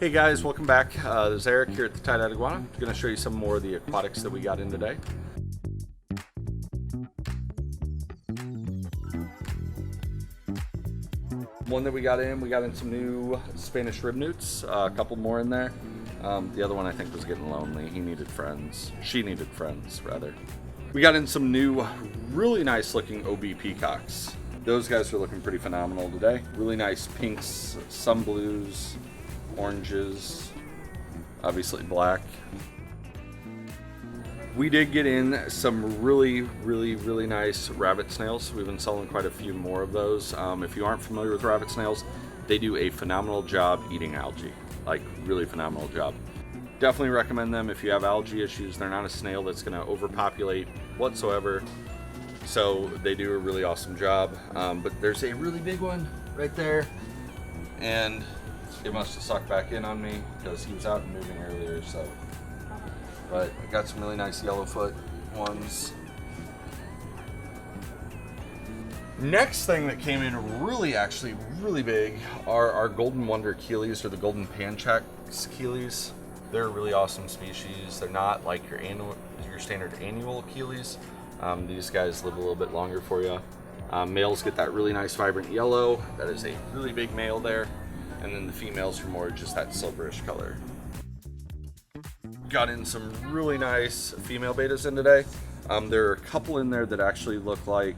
Hey guys, welcome back. This is Eric here at the Tye-Dyed Iguana. I'm going to show you some more of the aquatics that we got in today. One that we got in some new Spanish rib newts, a couple more in there. The other one I think was getting lonely. He needed friends. She needed friends, rather. We got in some new, really nice looking OB peacocks. Those guys are looking pretty phenomenal today. Really nice pinks, some blues, oranges, obviously black. We did get in some really nice rabbit snails. We've been selling quite a few more of those. If you aren't familiar with rabbit snails, they do a phenomenal job eating algae, like really phenomenal job. Definitely recommend them if you have algae issues. They're not a snail that's going to overpopulate whatsoever, so they do a really awesome job. But there's a really big one right there, and it must have sucked back in on me because he was out and moving earlier. So, but I got some really nice yellowfoot ones. Next thing that came in really big are our golden wonder keelies, or the golden panchax keelies. They're a really awesome species. They're not like your standard annual keelies. These guys live a little bit longer for you. Males get that really nice vibrant yellow. That is a really big male there. And then the females are more just that silverish color. Got in some really nice female bettas in today. There are a couple in there that actually look like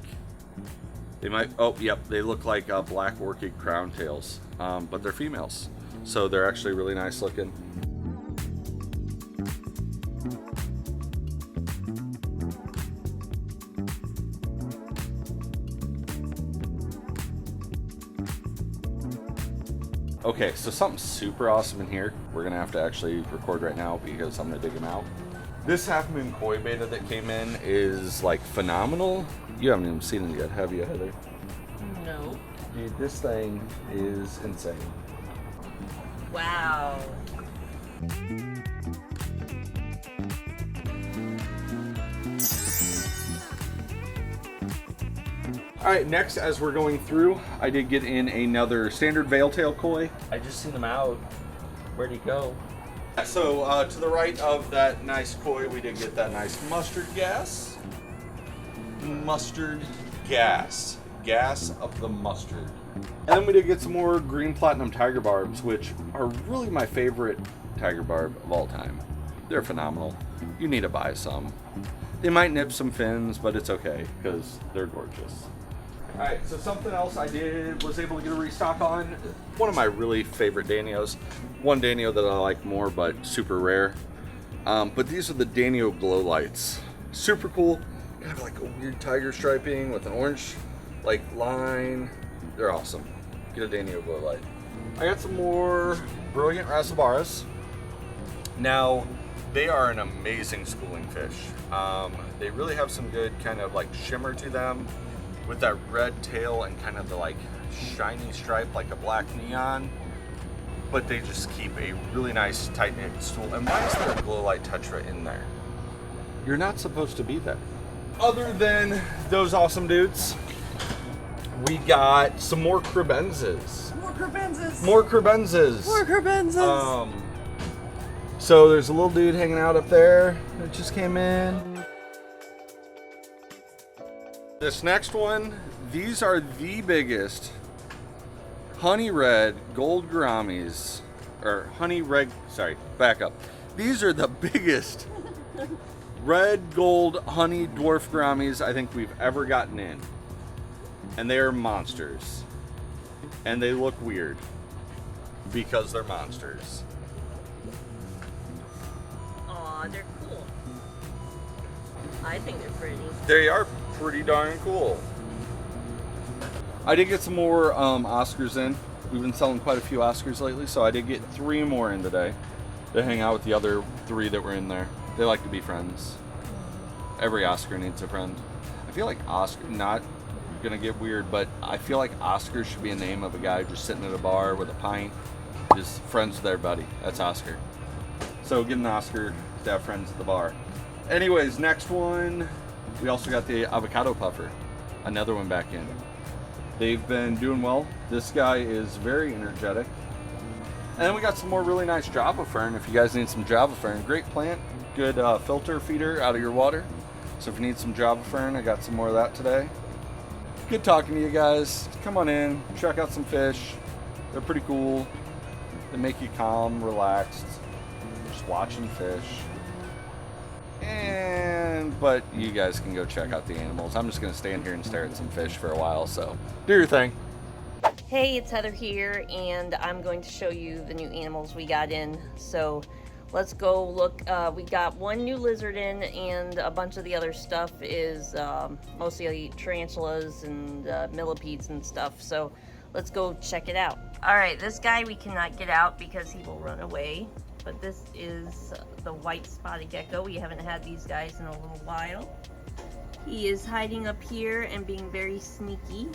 they look like black orchid crown tails, but they're females, so they're actually really nice looking. Okay, so something super awesome in here. We're gonna have to actually record right now because I'm gonna dig him out. This half moon koi beta that came in is like phenomenal. You haven't even seen it yet, have you, Heather? No. Dude, this thing is insane. Wow. All right, next, as we're going through, I did get in another standard veil-tail koi. I just seen him out. Where'd he go? So to the right of that nice koi, we did get that nice mustard gas. Mustard gas. Gas of the mustard. And then we did get some more green platinum tiger barbs, which are really my favorite tiger barb of all time. They're phenomenal. You need to buy some. They might nip some fins, but it's okay because they're gorgeous. All right, so something else I was able to get a restock on. One of my really favorite Danios. One Danio that I like more, but super rare. But these are the Danio glow lights. Super cool. Kind of like a weird tiger striping with an orange like line. They're awesome. Get a Danio glow light. I got some more brilliant Rasabaras. Now, they are an amazing schooling fish. They really have some good kind of like shimmer to them, with that red tail and kind of the like shiny stripe like a black neon, but they just keep a really nice tight knit stool. And why is there a glow light tetra in there? You're not supposed to be there. Other than those awesome dudes, we got some more cribenzas. More cribenzas. More cribenzas. More cribenzas. So there's a little dude hanging out up there that just came in. This next one, these are the biggest honey red gold gouramis, or honey red, sorry, back up. These are the biggest red gold honey dwarf gouramis I think we've ever gotten in. And they are monsters. And they look weird because they're monsters. Aw, they're cool. I think they're pretty. They are pretty darn cool. I did get some more Oscars in. We've been selling quite a few Oscars lately, so I did get 3 more in today to hang out with the other 3 that were in there. They like to be friends. Every Oscar needs a friend. I feel like Oscar, not gonna get weird, but I feel like Oscar should be a name of a guy just sitting at a bar with a pint, just friends with everybody. That's Oscar. So get an Oscar to have friends at the bar. Anyways, next one, we also got the avocado puffer, another one back in. They've been doing well. This guy is very energetic. And then we got some more really nice Java fern. If you guys need some Java fern, great plant, good filter feeder out of your water. So if you need some Java fern, I got some more of that today. Good talking to you guys. Come on in, check out some fish. They're pretty cool. They make you calm, relaxed, just watching fish. But you guys can go check out the animals. I'm just gonna stay in here and stare at some fish for a while, so do your thing. Hey, it's Heather here, and I'm going to show you the new animals we got in. So let's go look. We got one new lizard in, and a bunch of the other stuff is mostly tarantulas and millipedes and stuff. So let's go check it out. All right, this guy we cannot get out because he will run away. But this is the white spotted gecko. We haven't had these guys in a little while. He is hiding up here and being very sneaky.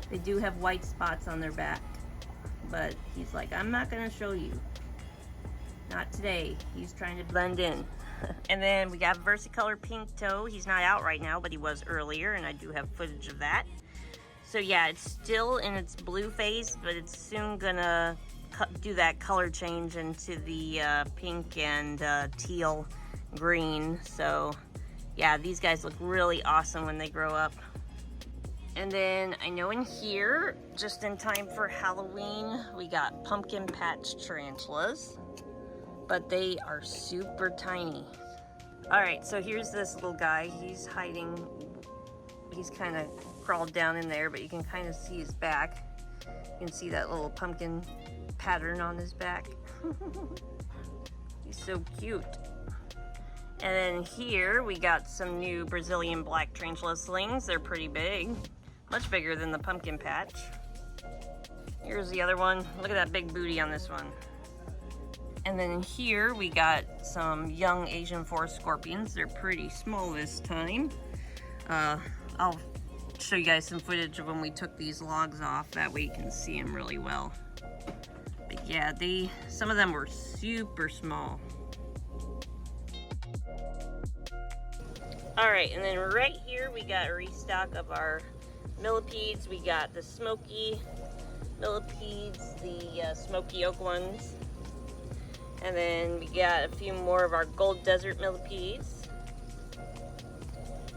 They do have white spots on their back, but he's like, I'm not gonna show you. Not today. He's trying to blend in. And then we got versicolor pink toe. He's not out right now, but he was earlier, and I do have footage of that. So yeah, it's still in its blue phase, but it's soon gonna do that color change into the pink and teal green. So yeah, these guys look really awesome when they grow up. And then I know in here, just in time for Halloween, we got pumpkin patch tarantulas, but they are super tiny. All right, so here's this little guy. He's hiding. He's kind of crawled down in there, but you can kind of see his back. You can see that little pumpkin pattern on his back. He's so cute. And then here we got some new Brazilian black tarantula slings. They're pretty big, much bigger than the pumpkin patch. Here's the other one. Look at that big booty on this one. And then here we got some young Asian forest scorpions. They're pretty small this time. I'll show you guys some footage of when we took these logs off. That way you can see them really well. But yeah, some of them were super small. All right, and then right here we got a restock of our millipedes. We got the smoky millipedes, the smoky oak ones. And then we got a few more of our gold desert millipedes.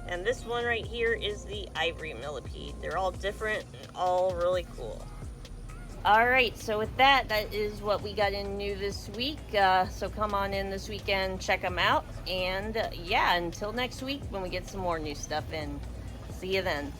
And this one right here is the ivory millipede. They're all different and all really cool. All right, so with that is what we got in new this week. So come on in this weekend, check them out. And yeah, until next week when we get some more new stuff in. See you then.